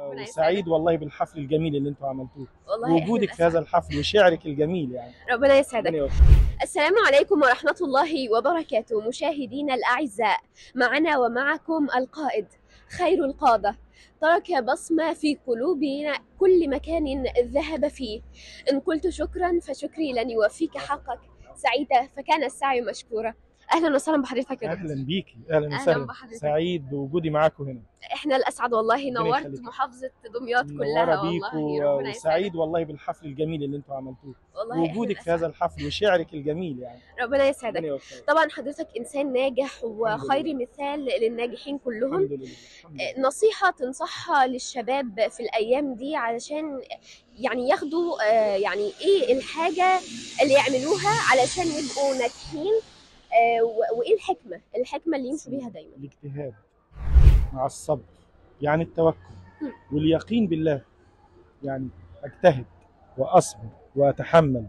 ربنا وسعيد يسعدك. والله بالحفل الجميل اللي انتوا عملتوه والله ووجودك في هذا الحفل وشعرك الجميل يعني. ربنا يسعدك. ربنا يوفقك. السلام عليكم ورحمة الله وبركاته مشاهدينا الأعزاء، معنا ومعكم القائد خير القادة، ترك بصمة في قلوبنا كل مكان ذهب فيه. إن قلت شكرا فشكري لن يوفيك حقك، سعيدة فكان السعي مشكورا. أهلا وسهلا بحضرتك يا دكتور. اهلا بيكي، اهلا أهلا وسهلا، بحضرتك. سعيد بوجودي معاكم هنا. احنا الأسعد والله، ربنا نورت يخليك. محافظة دمياط منوره كلها بيكم والله. ربنا وسعيد يسعدك. والله بالحفل الجميل اللي انتوا عملتوه والله ووجودك في هذا الحفل وشعرك الجميل يعني. ربنا يسعدك. ربنا يوفقك. طبعا حضرتك إنسان ناجح وخير مثال للناجحين كلهم. الحمد لله. الحمد لله. نصيحة تنصحها للشباب في الأيام دي علشان يعني ياخدوا يعني إيه الحاجة اللي يعملوها علشان يبقوا ناجحين، وإيه الحكمة اللي يمشوا بيها دايما؟ الاجتهاد مع الصبر، يعني التوكل واليقين بالله، يعني اجتهد واصبر واتحمل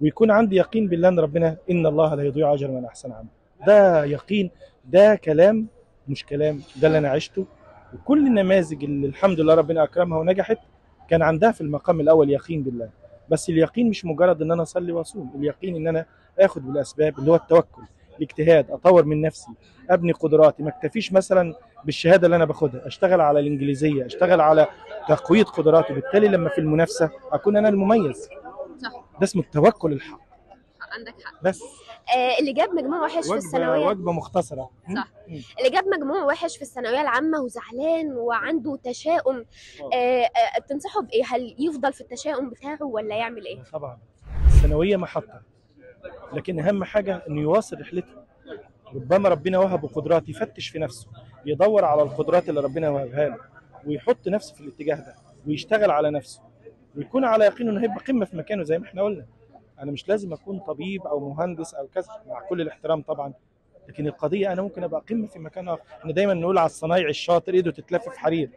ويكون عندي يقين بالله ان ربنا ان الله لا يضيع اجر من احسن عمل. ده يقين، ده كلام مش كلام، ده اللي انا عشته. وكل النماذج اللي الحمد لله ربنا اكرمها ونجحت كان عندها في المقام الاول يقين بالله. بس اليقين مش مجرد ان انا اصلي واصوم، اليقين ان انا اخد بالاسباب اللي هو التوكل، الاجتهاد، اطور من نفسي، ابني قدراتي، ما اكتفيش مثلا بالشهاده اللي انا باخدها، اشتغل على الانجليزيه، اشتغل على تقويه قدراتي، بالتالي لما في المنافسه اكون انا المميز. صح، ده اسمه التوكل الحق. عندك حق. بس اللي جاب مجموع وحش في الثانوية، وجبه مختصره. صح، اللي جاب مجموع وحش في الثانوية العامة وزعلان وعنده تشاؤم، تنصحه بإيه؟ هل يفضل في التشاؤم بتاعه ولا يعمل إيه؟ طبعا الثانويه محطه، لكن اهم حاجه انه يواصل رحلته. ربما ربنا وهبه قدرات، يفتش في نفسه، يدور على القدرات اللي ربنا وهبها له ويحط نفسه في الاتجاه ده ويشتغل على نفسه ويكون على يقين انه هيبقى قمه في مكانه. زي ما احنا قلنا، انا مش لازم اكون طبيب او مهندس او كذا، مع كل الاحترام طبعا، لكن القضيه انا ممكن ابقى قمه في مكان اخر. احنا دايما نقول على الصنايعي الشاطر ايده تتلف في حرير،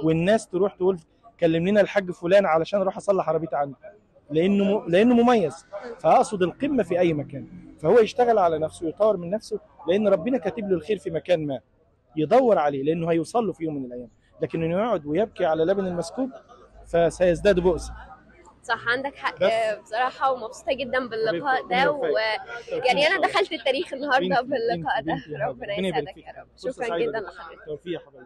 والناس تروح تقول كلم لنا الحاج فلان علشان اروح اصلح عربيتي عنده، لانه مميز. فاقصد القمه في اي مكان، فهو يشتغل على نفسه ويطور من نفسه، لان ربنا كاتب له الخير في مكان ما، يدور عليه لانه هيوصل له في يوم من الايام. لكن انه يقعد ويبكي على لبن المسكوب فسيزداد بؤسا. صح، عندك حق. بصراحة ومبسوطة جدا باللقاء ده، يعني أنا دخلت التاريخ النهاردة باللقاء ده. ربنا يسعدك يا رب. شكرا جدا لحضرتك. توفيق يا حبيبي.